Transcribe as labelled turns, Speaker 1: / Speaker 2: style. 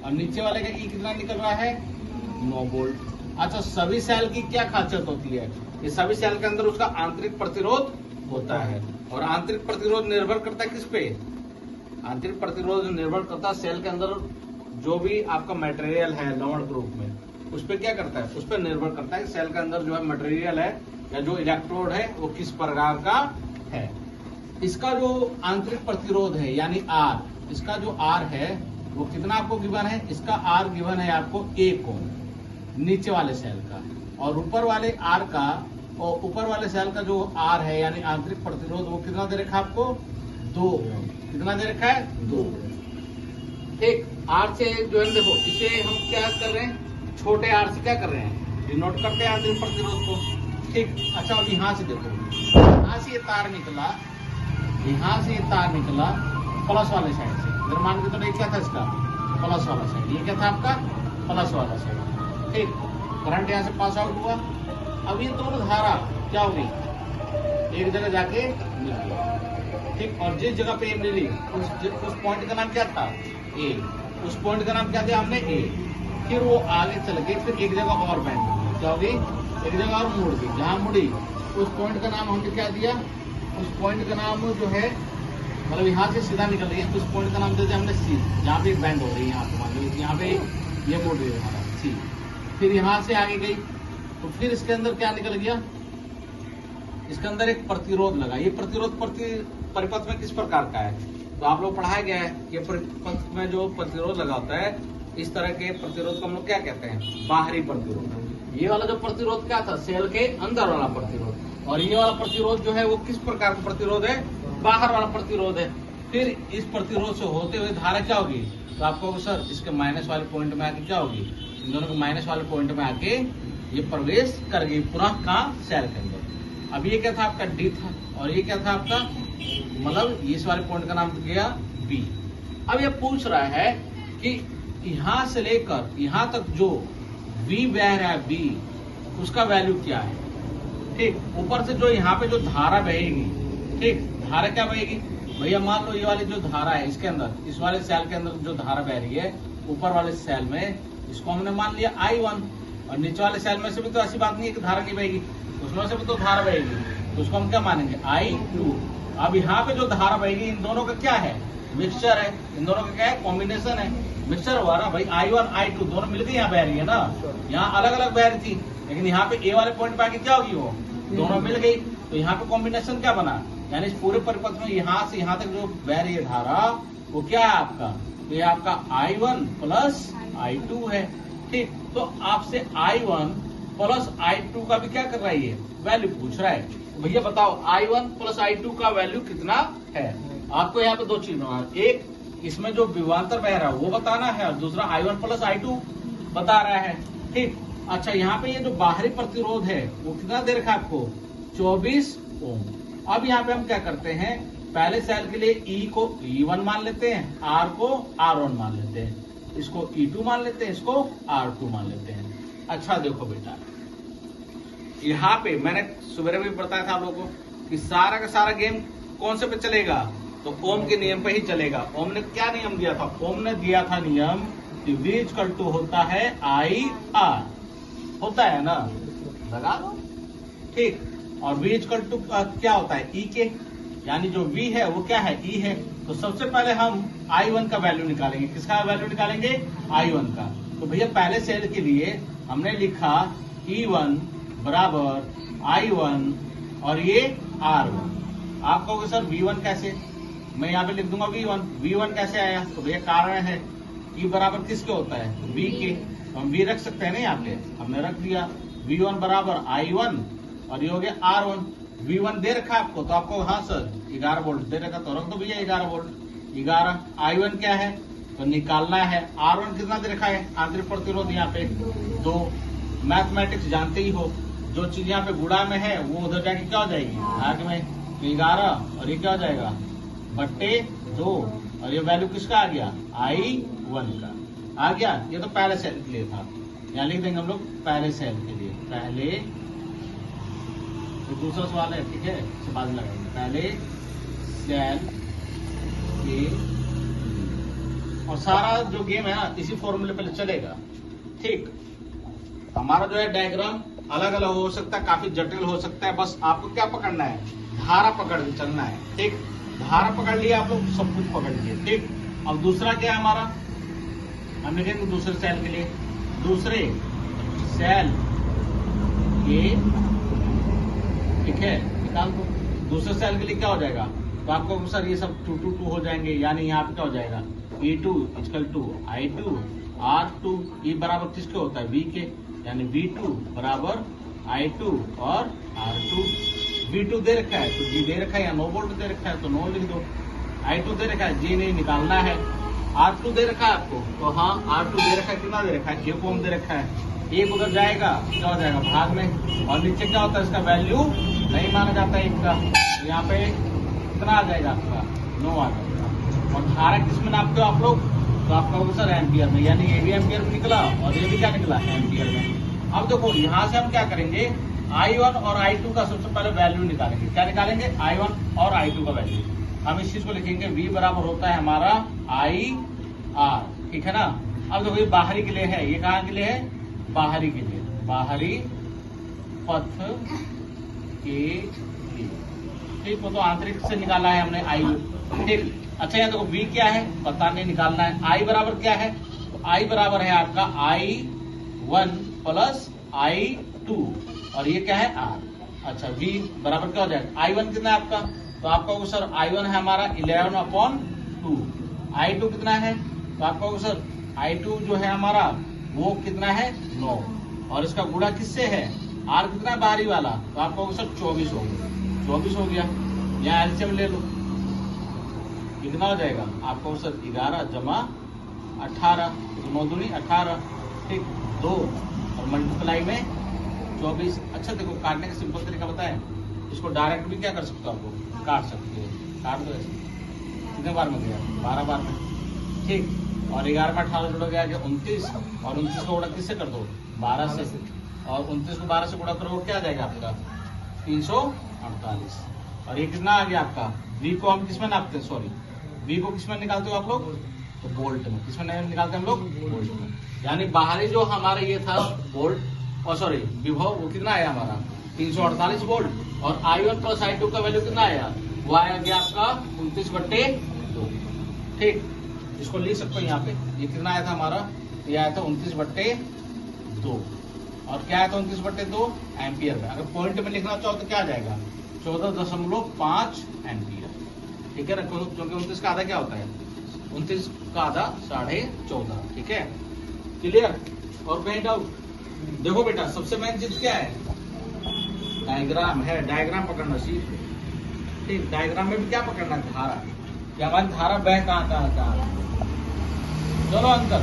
Speaker 1: और नीचे वाले का ई कितना निकल रहा है 9 वोल्ट। अच्छा, सभी सेल की क्या खासियत होती है? ये सभी सेल के अंदर उसका आंतरिक प्रतिरोध होता है, और आंतरिक प्रतिरोध निर्भर करता है किस पे? आंतरिक प्रतिरोध निर्भर करता है सेल के अंदर जो भी आपका मटेरियल है लवण के रूप में, उस पर क्या करता है? उस पर निर्भर करता है सेल के अंदर जो है मटेरियल है या जो इलेक्ट्रोड है वो किस प्रकार का है। इसका जो आंतरिक प्रतिरोध है यानी आर, इसका जो आर है वो कितना आपको गिवन है? इसका आर गिवन है आपको 1 ओम नीचे वाले सेल का, और ऊपर वाले आर का, और ऊपर वाले सेल का जो आर है यानी आंतरिक प्रतिरोध वो कितना दे रखा है आपको? 2 ओम। कितना दे रखा है? 2। ठीक, आर से जो है देखो, इसे हम क्या कर रहे हैं? छोटे आर से क्या कर रहे हैं? डिनोट करते हैं आंतरिक प्रतिरोध को। ठीक, अच्छा अब यहाँ से देखो, यहाँ से ये तार निकला, यहाँ से ये तार निकला प्लस वाले साइड से, इधर मान के तो क्या था इसका? प्लस वाला साइड। ये क्या था आपका? प्लस वाला साइड। ठीक, करंट यहाँ से पास आउट हुआ। अब ये दोनों धारा क्या होगी? एक जगह जाके मिल गई। ठीक, और जिस जगह पे ये मिली उस पॉइंट का नाम क्या था? ए। उस पॉइंट का नाम क्या दिया हमने? ए। फिर वो आगे चल गई, फिर एक जगह और बैंड होगी, क्या होगी? एक जगह और मुड़ गई। जहां मुड़ी उस पॉइंट का नाम हमने क्या दिया? उस पॉइंट का नाम जो है, मतलब यहाँ से सीधा निकल रही है तो उस पॉइंट का नाम दे दिया हमने सी। जहाँ पे बैंड हो रही है, यहाँ पे मान लो यहाँ पे ये मुड़ रही है हमारा सी। फिर यहाँ से आगे गई तो फिर इसके अंदर क्या निकल गया? इसके अंदर एक प्रतिरोध लगा। ये प्रतिरोध परिपथ में किस प्रकार का है? तो आप लोग पढ़ाया गया है कि परिपथ में जो प्रतिरोध लगा होता है, इस तरह के प्रतिरोध को हम लोग क्या कहते हैं? बाहरी प्रतिरोध। ये वाला जो प्रतिरोध क्या था? सेल के अंदर वाला प्रतिरोध। और ये वाला प्रतिरोध जो है वो किस प्रकार का प्रतिरोध है? बाहर वाला प्रतिरोध है। फिर इस प्रतिरोध से होते हुए धारा क्या होगी? तो आपको सर इसके माइनस वाले पॉइंट में आके क्या होगी? इन दोनों के माइनस वाले पॉइंट में आके ये प्रवेश कर गई पुनः कहाँ? सेल के अंदर। अब ये क्या था आपका? डी था, और ये क्या था आपका? मतलब इस वाले पॉइंट का नाम गया बी। अब ये पूछ रहा है कि यहां से लेकर यहां तक जो V बह रहा है बी, उसका वैल्यू क्या है? ठीक, ऊपर से जो यहाँ पे जो धारा बहेगी, ठीक, धारा क्या बहेगी भैया? मान लो ये वाली जो धारा है इसके अंदर, इस वाले सेल के अंदर जो धारा बह रही है ऊपर वाले सेल में, इसको हमने मान लिया I1, और नीचे वाले सेल में से भी तो ऐसी बात नहीं है कि धारा नहीं बहेगी, उसमें से भी तो धारा बहेगी, तो उसको हम क्या मानेंगे? I2। अब यहाँ पे जो धारा बहेगी इन दोनों का क्या है? मिक्सचर है। इन दोनों का क्या है? कॉम्बिनेशन है, मिक्सचर हुआ ना भाई। I1 I2 दोनों मिलकर यहाँ बह रही है ना, यहाँ अलग अलग बह रही थी, लेकिन यहाँ पे ए वाले पॉइंट पे आके क्या होगी? वो दोनों मिल गई, तो यहाँ पे कॉम्बिनेशन क्या बना? यानी इस पूरे परिपथ में यहाँ से यहाँ तक जो बह रही है धारा वो क्या है आपका? तो ये आपका I1 प्लस I2 है। ठीक, तो आपसे I1 प्लस I2 का भी क्या कर रहा है? ये वैल्यू पूछ रहा है। भैया बताओ I1 प्लस I2 का वैल्यू कितना है? आपको यहाँ पे 2 चीज बनाना, एक इसमें जो विभवांतर बह रहा है वो बताना है, और दूसरा I1 प्लस I2 बता रहा है। ठीक, अच्छा यहाँ पे ये जो बाहरी प्रतिरोध है वो कितना दे रखा है आपको? 24 ओम। अब यहाँ पे हम क्या करते हैं? पहले सेल के लिए E को E1 मान लेते हैं, R को R1 मान लेते हैं, इसको E2 मान लेते हैं, इसको R2 मान लेते हैं। अच्छा देखो बेटा, यहाँ पे मैंने सुबह भी बताया था आप लोगों को कि सारा का सारा गेम कौन से पे चलेगा? तो ओम के नियम पे ही चलेगा। ओम ने क्या नियम दिया था? ओम ने दिया था नियम कि V इक्वल टू होता है IR, होता है ना, लगा दो। ठीक, और V इक्वल टू क्या होता है? E के, यानी जो V है वो क्या है? E है। तो सबसे पहले हम I1 का वैल्यू निकालेंगे। किसका वैल्यू निकालेंगे? I1 का। तो भैया पहले सेल के लिए हमने लिखा E1 बराबर I1 और ये R1। आप कहोगे सर V1 कैसे? मैं यहाँ पे लिख दूंगा V1 कैसे आया? तो भैया कारण है E बराबर किसके होता है? V के, तो हम V रख सकते हैं ना यहाँ पे, हमने रख दिया। V1 बराबर I1 और ये हो गया R1। V1 दे रखा है आपको, तो आपको हाँ सर 11 वोल्ट दे रखा, तो रख दो भैया 11 वोल्ट। 11 I1 क्या है? तो निकालना है। R1 कितना दे रखा है? आंतरिक प्रतिरोध यहाँ पे 2। मैथमेटिक्स जानते ही हो, जो चीज यहाँ पे गुणा में है वो उधर जाके क्या हो जाएगी? भाग में। तो 11 और ये क्या हो जाएगा? बट्टे 2, और ये वैल्यू किसका आ गया? I1 का आ गया। ये तो पहले सेल के लिए था, यहाँ लिख देंगे हम लोग पहले सेल के लिए। पहले तो दूसरा सवाल है, ठीक है, इसे बाद में लगाएंगे। पहले सेल के और सारा जो गेम है ना इसी फॉर्मूले पे चलेगा। ठीक, हमारा जो है डायग्राम अलग अलग हो सकता है, काफी जटिल हो सकता है, बस आपको क्या पकड़ना है, धारा पकड़ के चलना है। ठीक, धारा पकड़ लिया आप लोग, सब कुछ पकड़ लिए। ठीक, अब दूसरा क्या है हमारा, हम लिखेंगे दूसरे सेल के लिए, दूसरे सेल ये, ठीक है, निकाल दो। दूसरे सेल के लिए क्या हो जाएगा, तो आपको सर ये सब 2 2 2 हो जाएंगे, यानी यहाँ पे क्या हो जाएगा, E2 equal to I2 R2, ये बराबर किसके होता है, V के, यानी V2 बराबर I2 और R2। V2 दे रखा है तो G दे रखा है, या 9 वोल्ट दे रखा है तो 9 लिख दो। I2 दे रखा है, G नहीं निकालना है। R2 दे रखा है आपको, तो हाँ R2 दे रखा है, कितना दे रखा है, 1 ओम दे रखा है। 1 उधर जाएगा, क्या हो जाएगा भाग में, और नीचे क्या होता है, इसका वैल्यू नहीं माना जाता है 1 का, यहाँ पे कितना आ जाएगा आपका, 9 आ जाएगा। और धारा किसमें नापते हो आप लोग, तो आपका होगा सर एम्पियर में, यानी ये भी एम्पियर में निकला और ये भी क्या निकला, एम्पियर में। अब देखो यहाँ से हम क्या करेंगे, I1 और I2 का सबसे पहले वैल्यू निकालेंगे। क्या निकालेंगे, I1 और I2 का वैल्यू। हम इस चीज को लिखेंगे, V बराबर होता है हमारा IR, ठीक है ना। अब देखो ये बाहरी के लिए है, ये कहाँ के लिए है, बाहरी के लिए, बाहरी पथ के लिए। ठीक, वो तो आंतरिक से निकाला है हमने I। ठीक, अच्छा यहाँ देखो V क्या है, पता नहीं, निकालना है। I बराबर क्या है, तो I बराबर है आपका I1 प्लस I2, और ये क्या है R। अच्छा, V बराबर क्या हो जाएगा, I1 कितना है आपका, तो आपका होगा सर I1 है हमारा 11/2, I2 कितना है, तो आपका होगा सर I2 जो है हमारा वो कितना है, 9, और इसका गुणा किससे है, R कितना है बाहरी वाला, तो आपका होगा सर 24 हो गया, 24 हो गया। यहाँ एलसीएम ले लो, कितना हो जाएगा आपका होगा सर 11 जमा 18, 9 दूनी 18, ठीक, 2 और मल्टीप्लाई में 24। अच्छा देखो, काटने का सिंपल तरीका बताएं, इसको डायरेक्ट भी क्या कर सकते हो, आपको काट सकते हो, काट दो ऐसे। कितने बार में गया, 12 बार में। ठीक, और 11 में 18 जुड़ गया 29, और 29 को गुणा किससे कर दो, 12 से, और 29 को 12 से गुणा करो क्या आ जाएगा आपका 348। और ये कितना आ गया आपका, V को हम किसमें नापते हैं, सॉरी V को किसमें निकालते हो आप लोग, तो वोल्ट में। किसमें निकालते हैं हम लोग, वोल्ट में। यानी बाहरी जो हमारे ये था वोल्ट, और सॉरी विभव, वो कितना आया हमारा 348 वोल्ट, और I1 प्लस I2 का वैल्यू कितना आया, वो आया गया आपका 29/2। ठीक, इसको लिख सकते हो यहाँ पे, ये कितना आया था हमारा, ये आया था 29/2, और क्या आया था 29/2 एम्पियर में। अगर पॉइंट में लिखना चाहो तो क्या आ जाएगा, 14.5 एम्पियर। ठीक है ना, क्योंकि 29 का आधा क्या होता है, 29 का आधा 14.5। ठीक है, क्लियर, और कहीं डाउट। देखो बेटा, सबसे मेन चीज क्या है, डायग्राम है, डायग्राम पकड़ना सीख। ठीक, डायग्राम में भी क्या पकड़ना है, धारा, कि हमारी धारा बह कहाँ कहाँ। चलो अंकल।